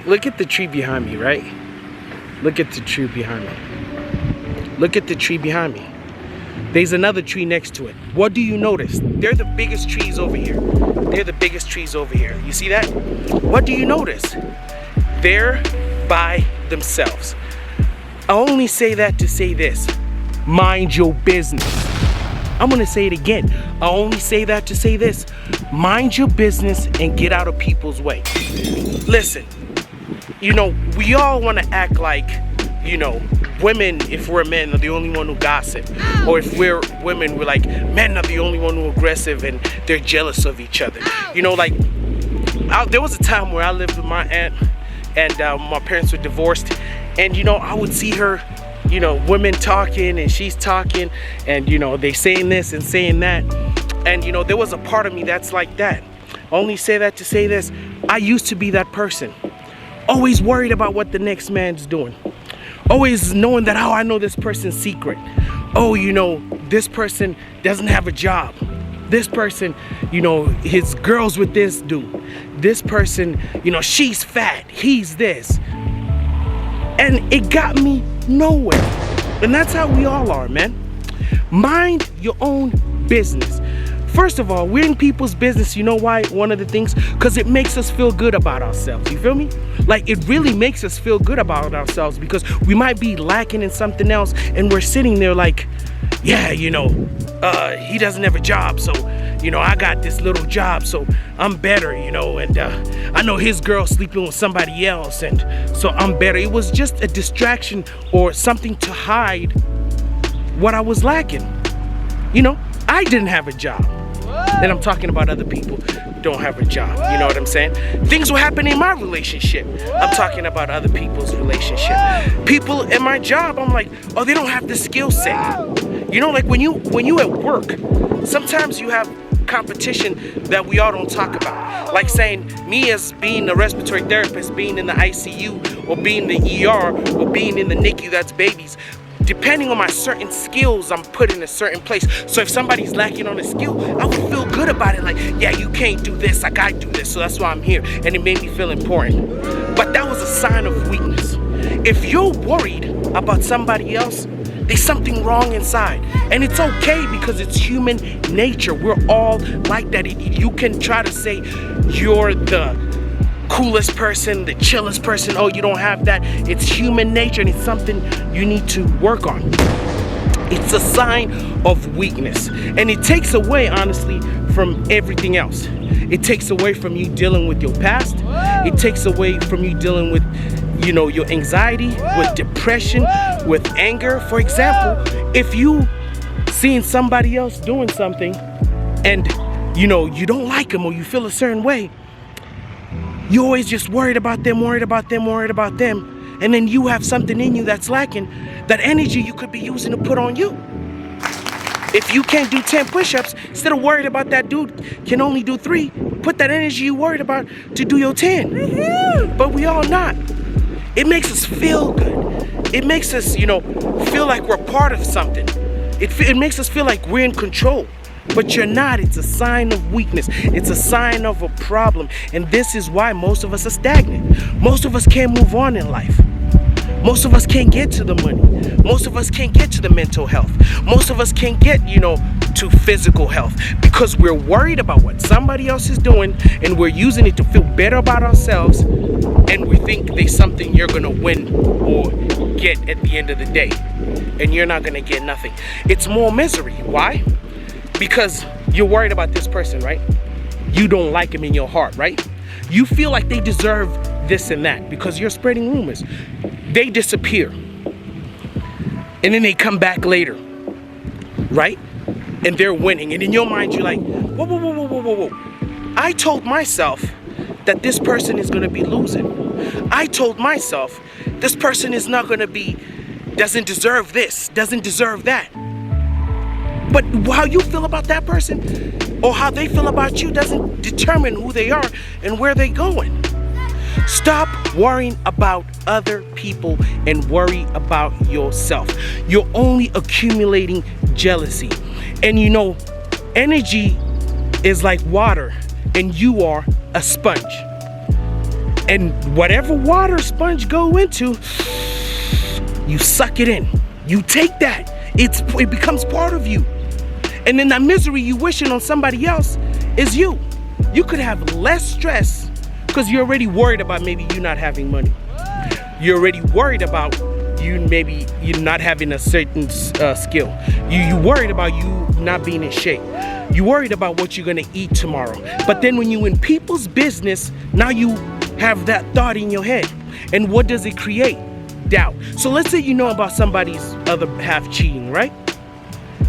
look at the tree behind me, right? Look at the tree behind me. Look at the tree behind me. There's another tree next to it. What do you notice? They're the biggest trees over here. They're the biggest trees over here. You see that? What do you notice? They're by themselves. I only say that to say this. Mind your business. I'm gonna say it again. I only say that to say this. Mind your business and get out of people's way. Listen, you know, we all wanna act like, you know, women, if we're men, are the only one who gossip. Or if we're women, we're like, men are the only one who are aggressive and they're jealous of each other. You know, like, there was a time where I lived with my aunt and my parents were divorced. And, you know, I would see her, you know, women talking and she's talking and, you know, they saying this and saying that. And, you know, there was a part of me that's like that. I only say that to say this. I used to be that person. Always worried about what the next man's doing. Always knowing that, oh, I know this person's secret. Oh, you know, this person doesn't have a job. This person, you know, his girl's with this dude. This person, you know, she's fat, he's this. And it got me nowhere. And that's how we all are, man. Mind your own business. First of all, we're in people's business. You know why? One of the things, because it makes us feel good about ourselves. You feel me? Like, it really makes us feel good about ourselves because we might be lacking in something else and we're sitting there like, yeah, you know, he doesn't have a job, so, you know, I got this little job, so I'm better, you know, and I know his girl sleeping with somebody else, and so I'm better. It was just a distraction or something to hide what I was lacking. You know, I didn't have a job. And I'm talking about other people who don't have a job. You know what I'm saying? Things will happen in my relationship. I'm talking about other people's relationship. People in my job, I'm like, oh, they don't have the skill set. You know, like when you at work, sometimes you have competition that we all don't talk about. Like saying, me as being a respiratory therapist, being in the ICU, or being in the ER, or being in the NICU, that's babies. Depending on my certain skills, I'm put in a certain place. So if somebody's lacking on a skill, I would feel good about it. Like, yeah, you can't do this, I gotta do this, so that's why I'm here. And it made me feel important. But that was a sign of weakness. If you're worried about somebody else, there's something wrong inside. And it's okay because it's human nature. We're all like that. You can try to say you're the coolest person, the chillest person. Oh, you don't have that. It's human nature and it's something you need to work on. It's a sign of weakness. And it takes away, honestly, from everything else. It takes away from you dealing with your past. It takes away from you dealing with, you know, your anxiety, with depression, with anger. For example, if you seeing somebody else doing something and, you know, you don't like them or you feel a certain way, you're always just worried about them, and then you have something in you that's lacking, that energy you could be using to put on you. If you can't do 10 push-ups, instead of worried about that dude can only do 3, put that energy you worried about to do your 10. But we all not. It makes us feel good. It makes us, you know, feel like we're part of something. It makes us feel like we're in control. But you're not. It's a sign of weakness. It's a sign of a problem. And this is why most of us are stagnant. Most of us can't move on in life. Most of us can't get to the money. Most of us can't get to the mental health. Most of us can't get, you know, to physical health because we're worried about what somebody else is doing and we're using it to feel better about ourselves, and we think there's something you're gonna win or get at the end of the day, and you're not gonna get nothing. It's more misery. Why? Because you're worried about this person, right? You don't like him in your heart, right? You feel like they deserve this and that because you're spreading rumors. They disappear. And then they come back later, right? And they're winning. And in your mind, you're like, whoa. I told myself that this person is gonna be losing. I told myself this person is not gonna be, doesn't deserve this, doesn't deserve that. But how you feel about that person or how they feel about you doesn't determine who they are and where they're going. Stop worrying about other people and worry about yourself. You're only accumulating jealousy. And you know, energy is like water and you are a sponge. And whatever water sponge go into, you suck it in. You take that. It becomes part of you. And then that misery you wishing on somebody else is you. You could have less stress because you're already worried about maybe you not having money. You're already worried about you not having a certain skill. You worried about you not being in shape. You worried about what you're gonna eat tomorrow. But then when you in people's business, now you have that thought in your head. And what does it create? Doubt. So let's say you know about somebody's other half cheating, right?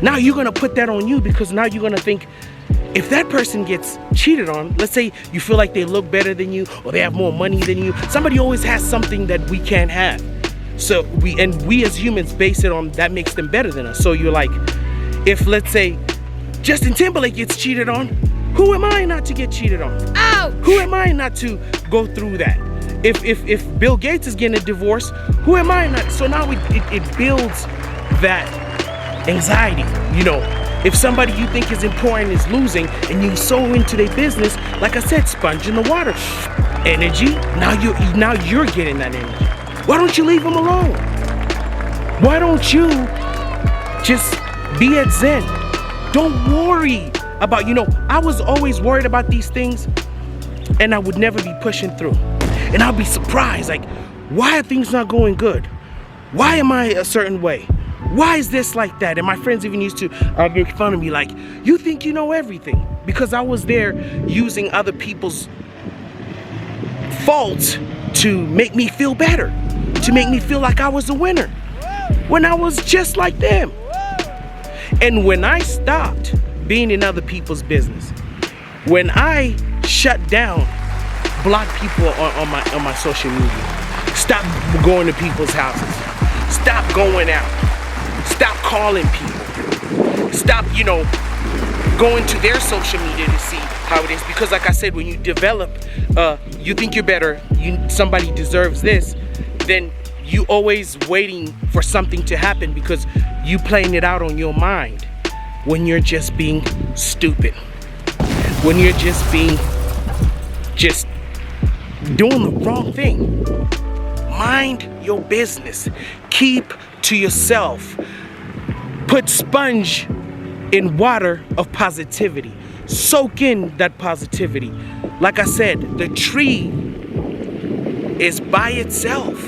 Now you're gonna put that on you because now you're gonna think, if that person gets cheated on, let's say you feel like they look better than you or they have more money than you. Somebody always has something that we can't have. So we as humans base it on that makes them better than us. So you're like, if let's say Justin Timberlake gets cheated on, who am I not to get cheated on? Ouch! Who am I not to go through that? If Bill Gates is getting a divorce, who am I not? So now it builds that anxiety. You know, if somebody you think is important is losing and you so into their business, like I said, sponge in the water. Energy, now you're getting that energy. Why don't you leave them alone? Why don't you just be at zen? Don't worry about, I was always worried about these things and I would never be pushing through. And I'll be surprised, like, why are things not going good? Why am I a certain way? Why is this like that? And my friends even used to make fun of me, like, you think you know everything. Because I was there using other people's faults to make me feel better, to make me feel like I was a winner, when I was just like them. And when I stopped being in other people's business, when I shut down, blocked people on my social media, stop going to people's houses, stop going out, stop calling people, stop, going to their social media to see how it is. Because like I said, when you develop, you think you're better, somebody deserves this, then you always waiting for something to happen because you playing it out on your mind when you're just being stupid, when you're just doing the wrong thing. Mind your business. Keep to yourself. Put sponge in water of positivity. Soak in that positivity. Like I said, the tree is by itself.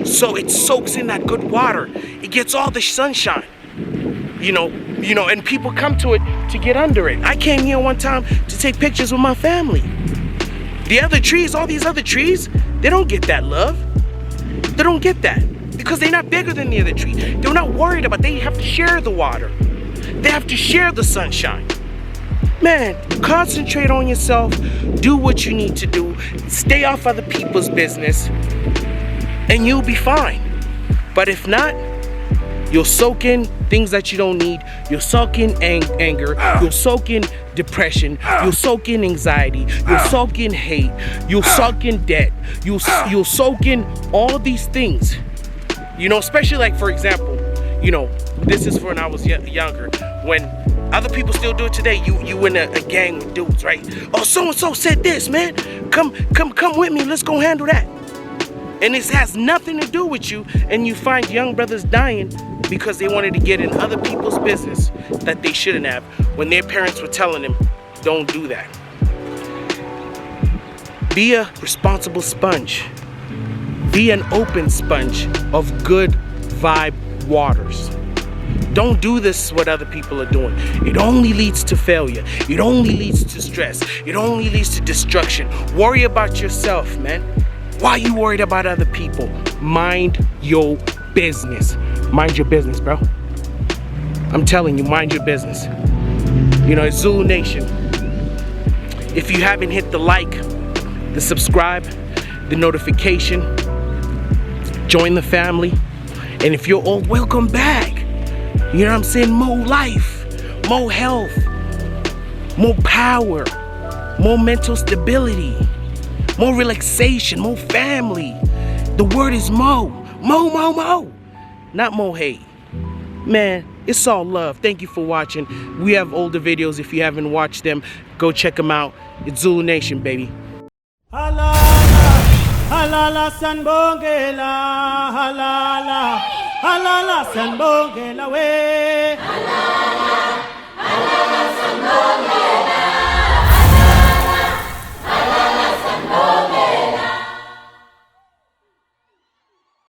So it soaks in that good water. It gets all the sunshine. And people come to it to get under it. I came here one time to take pictures with my family. The other trees, all these other trees, they don't get that love. They don't get that because they're not bigger than the other tree. They're not worried about, they have to share the water. They have to share the sunshine. Man, concentrate on yourself. Do what you need to do. Stay off other people's business and you'll be fine. But if not, you'll soak in things that you don't need. You'll soak in anger. You'll soak in depression. You'll soak in anxiety. You'll soak in hate. You'll soak in debt. You'll soak in all these things. Especially like, for example, this is for when I was younger. When other people still do it today, you in a gang with dudes, right? Oh, so-and-so said this, man. Come with me. Let's go handle that. And it has nothing to do with you. And you find young brothers dying because they wanted to get in other people's business that they shouldn't have, when their parents were telling them, don't do that. Be a responsible sponge. Be an open sponge of good vibe waters. Don't do this what other people are doing. It only leads to failure. It only leads to stress. It only leads to destruction. Worry about yourself, man. Why are you worried about other people? Mind your business. Mind your business, bro. I'm telling you, mind your business. It's Zulu Nation. If you haven't hit the like, the subscribe, the notification, join the family. And if you're old, welcome back. You know what I'm saying? More life, more health, more power, more mental stability, more relaxation, more family. The word is mo. Not more hate. Man, it's all love. Thank you for watching. We have older videos. If you haven't watched them, go check them out. It's Zulu Nation, baby. Allah. Halala sanbongela, halala, halala sanbongela we. Halala, halala sanbongela, halala, halala sanbongela.